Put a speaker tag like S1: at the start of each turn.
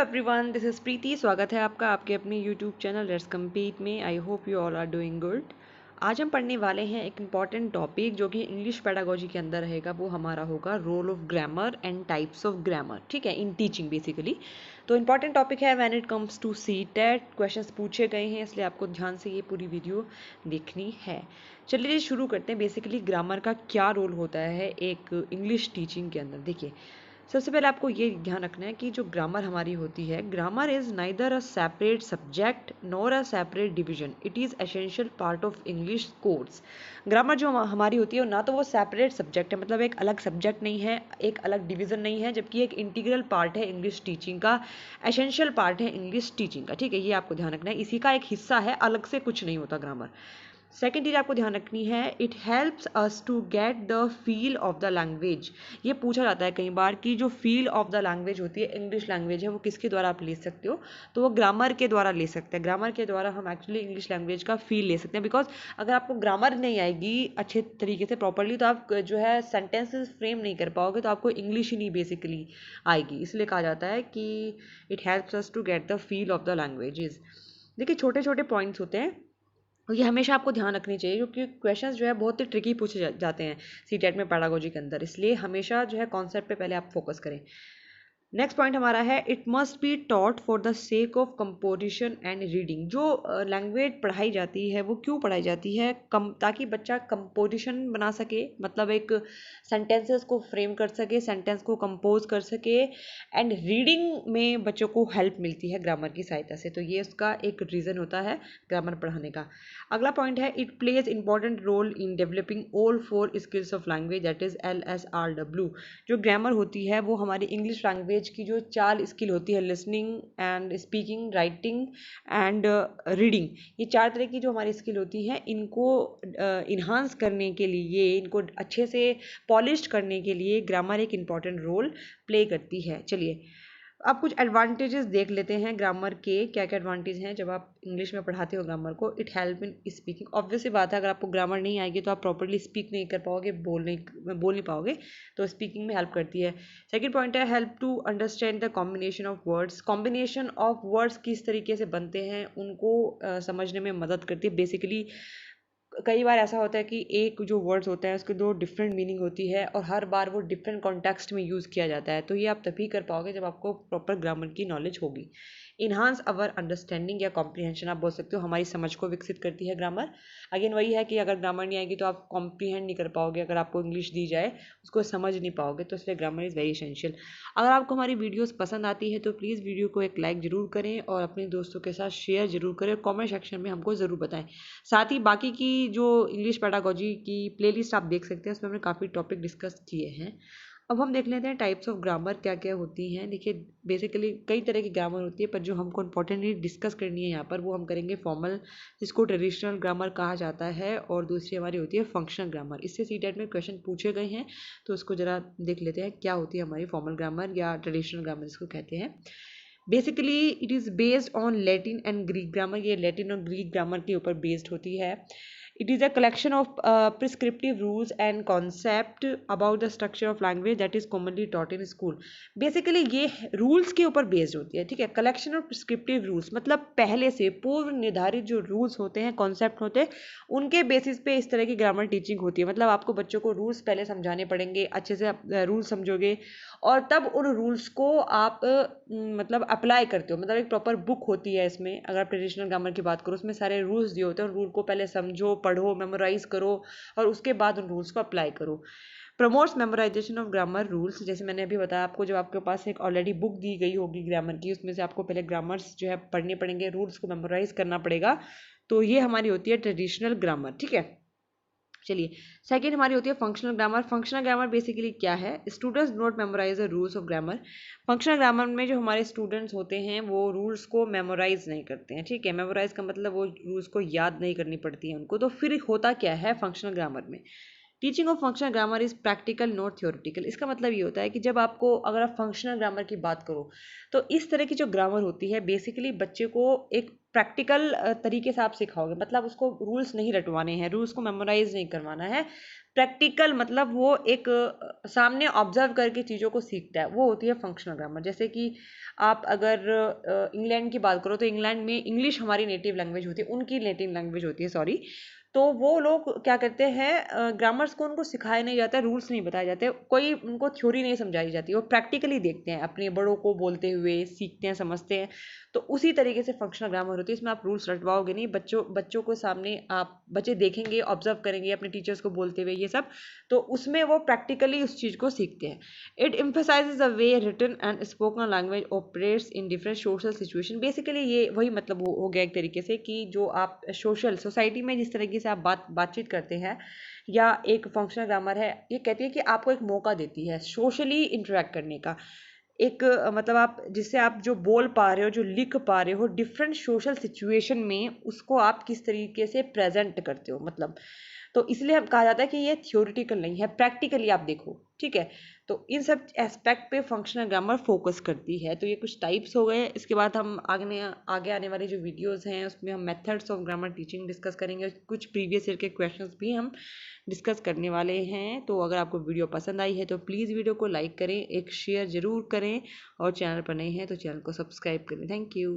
S1: Everyone, this is प्रीति। स्वागत है आपका आपके अपने यूट्यूब चैनल लेट्स कम्पीट में। I hope you all are doing good. आज हम पढ़ने वाले हैं एक इम्पॉर्टेंट टॉपिक जो कि इंग्लिश पेडागोजी के अंदर रहेगा। वो हमारा होगा role of grammar and types of grammar, ठीक है, इन टीचिंग बेसिकली। तो इम्पॉर्टेंट टॉपिक है when it comes to CTET. Questions पूछे गए हैं, इसलिए आपको ध्यान से ये पूरी वीडियो देखनी है। चलिए शुरू करते हैं। बेसिकली ग्रामर का क्या रोल होता है एक इंग्लिश टीचिंग के अंदर। देखिए, सबसे पहले आपको ये ध्यान रखना है कि जो ग्रामर हमारी होती है, grammar is neither a separate subject nor a separate division, it is essential part of English course. Grammar जो हमारी होती है ना तो वो सेपरेट सब्जेक्ट है, मतलब एक अलग सब्जेक्ट नहीं है, एक अलग डिवीजन नहीं है, जबकि एक इंटीग्रल पार्ट है इंग्लिश टीचिंग का, एसेंशियल पार्ट है इंग्लिश टीचिंग का। ठीक है, ये आपको ध्यान रखना है, इसी का एक हिस्सा है, अलग से कुछ नहीं होता ग्रामर। सेकेंड चीज़ आपको ध्यान रखनी है, it helps us to get the feel of the language. ये पूछा जाता है कई बार कि जो फील ऑफ द लैंग्वेज होती है, इंग्लिश लैंग्वेज है, वो किसके द्वारा आप ले सकते हो? तो वो ग्रामर के द्वारा ले सकते हैं। ग्रामर के द्वारा हम एक्चुअली इंग्लिश लैंग्वेज का फील ले सकते हैं। बिकॉज अगर आपको ग्रामर नहीं आएगी अच्छे तरीके से प्रॉपरली, तो आप जो है सेंटेंसेस फ्रेम नहीं कर पाओगे, तो आपको इंग्लिश ही नहीं बेसिकली आएगी। इसलिए कहा जाता है कि it helps us to get the feel of the languages. देखिए, छोटे छोटे पॉइंट्स होते हैं, ये हमेशा आपको ध्यान रखनी चाहिए, क्योंकि क्वेश्चंस जो है बहुत ही ट्रिकी पूछे जाते हैं सीटेट में पेडागोजी के अंदर। इसलिए हमेशा जो है कॉन्सेप्ट पे पहले आप फोकस करें। नेक्स्ट पॉइंट हमारा है, it must be taught for the sake of composition and reading. जो लैंग्वेज पढ़ाई जाती है वो क्यों पढ़ाई जाती है? ताकि बच्चा कंपोजिशन बना सके, मतलब एक सेंटेंसेस को फ्रेम कर सके, सेंटेंस को कंपोज कर सके, एंड रीडिंग में बच्चों को हेल्प मिलती है ग्रामर की सहायता से। तो ये उसका एक रीज़न होता है ग्रामर पढ़ाने का। अगला पॉइंट है, it plays important role in developing all 4 skills of language, that is LSRW। जो ग्रामर होती है वो हमारी इंग्लिश लैंग्वेज की जो 4 स्किल होती है, listening and speaking, writing and reading, ये 4 तरह की जो हमारी स्किल होती हैं, इनको इन्हांस करने के लिए, इनको अच्छे से पॉलिश करने के लिए ग्रामर एक इम्पॉर्टेंट रोल प्ले करती है। चलिए अब कुछ एडवांटेजेस देख लेते हैं ग्रामर के। क्या क्या एडवांटेज हैं जब आप इंग्लिश में पढ़ाते हो ग्रामर को? It help in speaking. Obvious सी बात है, अगर आपको ग्रामर नहीं आएगी तो आप प्रॉपर्ली स्पीक नहीं कर पाओगे, बोल नहीं पाओगे, तो स्पीकिंग में हेल्प करती है। सेकंड पॉइंट है, help to understand the combination of words. Combination of words किस तरीके से बनते हैं उनको समझने में मदद करती है। बेसिकली कई बार ऐसा होता है कि एक जो वर्ड्स होता है उसके 2 डिफरेंट मीनिंग होती है, और हर बार वो डिफरेंट कॉन्टेक्स्ट में यूज़ किया जाता है। तो ये आप तभी कर पाओगे जब आपको प्रॉपर ग्रामर की नॉलेज होगी। इन्हांस अवर अंडरस्टैंडिंग या कॉम्प्रीहेंशन, आप बोल सकते हो हमारी समझ को विकसित करती है ग्रामर। अगेन वही है कि अगर ग्रामर नहीं आएगी तो आप कॉम्प्रीहेंड नहीं कर पाओगे, अगर आपको इंग्लिश दी जाए उसको समझ नहीं पाओगे। तो इसलिए ग्रामर इज़ वेरी एसेंशियल। अगर आपको हमारी वीडियोस पसंद आती है तो प्लीज़ वीडियो को एक लाइक ज़रूर करें और अपने दोस्तों के साथ शेयर ज़रूर करें, कॉमेंट सेक्शन में हमको ज़रूर बताएं। साथ ही बाकी की जो इंग्लिश पेडागोजी की प्लेलिस्ट आप देख सकते हैं, उसमें हमने काफ़ी टॉपिक डिस्कस किए हैं। अब हम देख लेते हैं टाइप्स ऑफ ग्रामर क्या क्या होती हैं। देखिए, बेसिकली कई तरह की ग्रामर होती है, पर जो हमको इंपॉर्टेंटली डिस्कस करनी है यहाँ पर वो हम करेंगे फॉर्मल, जिसको ट्रेडिशनल ग्रामर कहा जाता है, और दूसरी हमारी होती है फंक्शनल ग्रामर। इससे सीटेट में क्वेश्चन पूछे गए हैं, तो उसको ज़रा देख लेते हैं क्या होती है हमारी फॉर्मल ग्रामर या ट्रेडिशनल ग्रामर जिसको कहते हैं। Basically it is based on Latin and Greek grammar. ये लैटिन और ग्रीक ग्रामर के ऊपर बेस्ड होती है। It is a collection of prescriptive rules and concept about the structure of language that is commonly taught in school. Basically ये rules के ऊपर based होती है, ठीक है। कलेक्शन ऑफ प्रिस्क्रिप्टिव रूल्स मतलब पहले से पूर्व निर्धारित जो रूल्स होते हैं, कॉन्सेप्ट होते हैं, उनके बेसिस पे इस तरह की ग्रामर टीचिंग होती है। मतलब आपको बच्चों को रूल्स पहले समझाने पड़ेंगे, अच्छे से रूल्स समझोगे और तब उन रूल्स को आप मतलब अप्लाई करते हो। मतलब एक प्रॉपर बुक होती है इसमें, अगर आप ट्रेडिशनल ग्रामर की बात करो, उसमें सारे रूल्स दिए होते हैं, रूल को पहले समझो, पढ़ो, मेमोराइज करो और उसके बाद उन रूल्स को अप्लाई करो। Promotes memorisation of grammar rules. जैसे मैंने अभी बताया आपको, जब आपके पास एक ऑलरेडी बुक दी गई होगी ग्रामर की, उसमें से आपको पहले ग्रामर्स जो है पढ़ने पड़ेंगे, रूल्स को मेमोराइज करना पड़ेगा। तो ये हमारी होती है ट्रेडिशनल ग्रामर, ठीक है। चलिए, सेकेंड हमारी होती है functional grammar. Functional grammar basically क्या है? Students do not memorize the rules of grammar. Functional grammar में जो हमारे स्टूडेंट्स होते हैं वो रूल्स को मेमोराइज नहीं करते हैं, ठीक है। मेमोराइज का मतलब वो रूल्स को याद नहीं करनी पड़ती है उनको। तो फिर होता क्या है फंक्शनल ग्रामर में? Teaching of functional grammar is practical not theoretical. इसका मतलब ये होता है कि जब आपको, अगर आप फंक्शनल ग्रामर की बात करो तो इस तरह की जो ग्रामर होती है बेसिकली बच्चे को एक प्रैक्टिकल तरीके से आप सिखाओगे, मतलब उसको रूल्स नहीं रटवाने हैं, रूल्स को मेमोराइज नहीं करवाना है। प्रैक्टिकल मतलब वो एक सामने ऑब्जर्व करके चीज़ों को सीखता है, वो होती है फंक्शनल ग्रामर। जैसे कि आप अगर इंग्लैंड की बात करो तो इंग्लैंड में इंग्लिश हमारी नेटिव लैंग्वेज होती है, उनकी नेटिव लैंग्वेज होती है, सॉरी। तो वो लोग क्या करते हैं, ग्रामर्स को उनको सिखाया नहीं जाता, रूल्स नहीं बताए जाते, कोई उनको थ्योरी नहीं समझाई जाती, वो प्रैक्टिकली देखते हैं, अपने बड़ों को बोलते हुए सीखते हैं, समझते हैं। तो उसी तरीके से फंक्शनल ग्रामर होती है, इसमें आप रूल्स रटवाओगे नहीं, बच्चों को सामने आप बच्चे देखेंगे, ऑब्जर्व करेंगे अपने टीचर्स को बोलते हुए ये सब, तो उसमें वो प्रैक्टिकली उस चीज़ को सीखते हैं। It emphasizes the way written and spoken language operates in different social situation. Basically ये वही मतलब हो गया एक तरीके से कि जो आप सोशल सोसाइटी में जिस तरीके से आप बातचीत करते हैं, या एक फंक्शनल ग्रामर है, ये कहती है कि आपको एक मौका देती है सोशली इंटरेक्ट करने का, एक मतलब आप जिससे आप जो बोल पा रहे हो, जो लिख पा रहे हो डिफरेंट सोशल सिचुएशन में, उसको आप किस तरीके से प्रेजेंट करते हो, मतलब। तो इसलिए हम कहा जाता है कि ये थ्योरेटिकल नहीं है, प्रैक्टिकली आप देखो, ठीक है। तो इन सब एस्पेक्ट पे फंक्शनल ग्रामर फोकस करती है। तो ये कुछ टाइप्स हो गए। इसके बाद हम आगे आने वाली जो वीडियोस हैं उसमें हम methods of grammar teaching discuss करेंगे, कुछ प्रीवियस ईयर के क्वेश्चंस भी हम डिस्कस करने वाले हैं। तो अगर आपको वीडियो पसंद आई है तो प्लीज़ वीडियो को लाइक करें, एक शेयर ज़रूर करें, और चैनल पर नए हैं तो चैनल को सब्सक्राइब करें। Thank you.